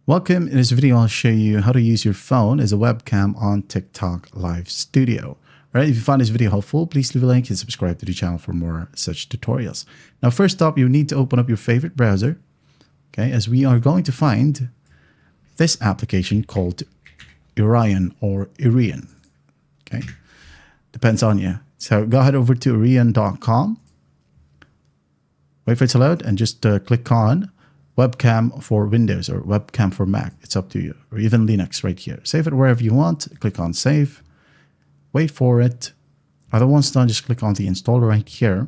Welcome. In this video, I'll show you how to use your phone as a webcam on TikTok Live Studio. All right, if you find this video helpful, please leave a like and subscribe to the channel for more such tutorials. Now, first up, you need to open up your favorite browser, okay, as we are going to find this application called Orion or Irion, okay? Depends on you. So go ahead over to Irion.com. Wait for it to load and just click on Webcam for Windows or Webcam for Mac. It's up to you, or even Linux right here. Save it wherever you want. Click on Save. Wait for it. Other one's done, just click on the installer right here.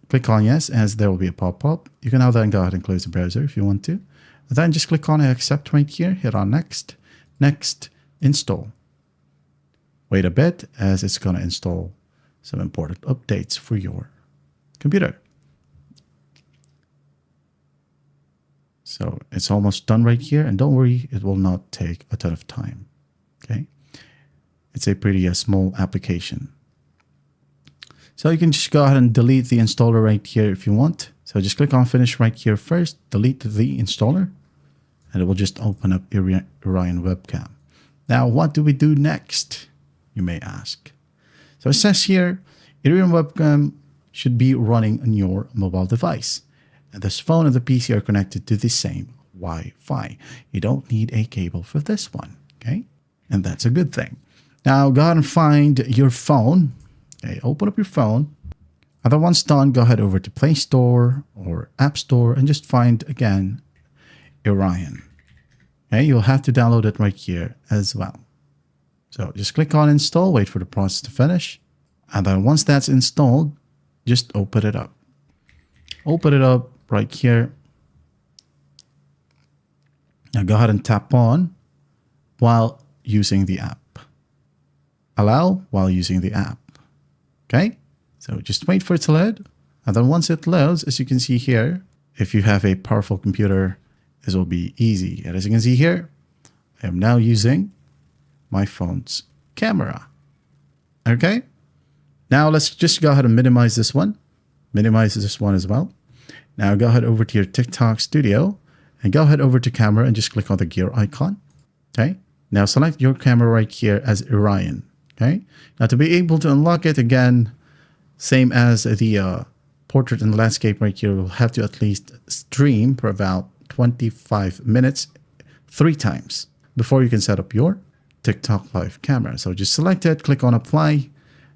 Click on Yes, as there will be a pop-up. You can now then go ahead and close the browser if you want to. And then just click on Accept right here. Hit on Next. Next, Install. Wait a bit as it's going to install some important updates for your computer. So it's almost done right here, and don't worry, it will not take a ton of time, okay? It's a pretty small application. So you can just go ahead and delete the installer right here if you want. So just click on Finish right here first, delete the installer, and it will just open up Orion Webcam. Now, what do we do next, you may ask? So it says here, Orion Webcam should be running on your mobile device. And this phone and the PC are connected to the same Wi-Fi. You don't need a cable for this one, okay? And that's a good thing. Now, go ahead and find your phone. Okay, open up your phone. And then once done, go ahead over to Play Store or App Store and just find, again, Orion. Okay, you'll have to download it right here as well. So just click on Install, wait for the process to finish. And then once that's installed, just open it up. Open it up right here. Now go ahead and tap on while using the app. Allow while using the app. Okay, so just wait for it to load. And then once it loads, as you can see here, if you have a powerful computer, this will be easy. And as you can see here, I am now using my phone's camera. Okay, now let's just go ahead and minimize this one. Minimize this one as well. Now go ahead over to your TikTok Studio and go ahead over to camera and just click on the gear icon. Okay. Now select your camera right here as Orion. Okay. Now to be able to unlock it again, same as the portrait and landscape right here, we'll have to at least stream for about 25 minutes 3 times before you can set up your TikTok Live camera. So just select it, click on Apply,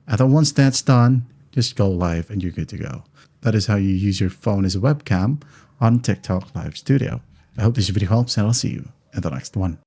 and then once that's done, just go live and you're good to go. That is how you use your phone as a webcam on TikTok Live Studio. I hope this video helps, and I'll see you in the next one.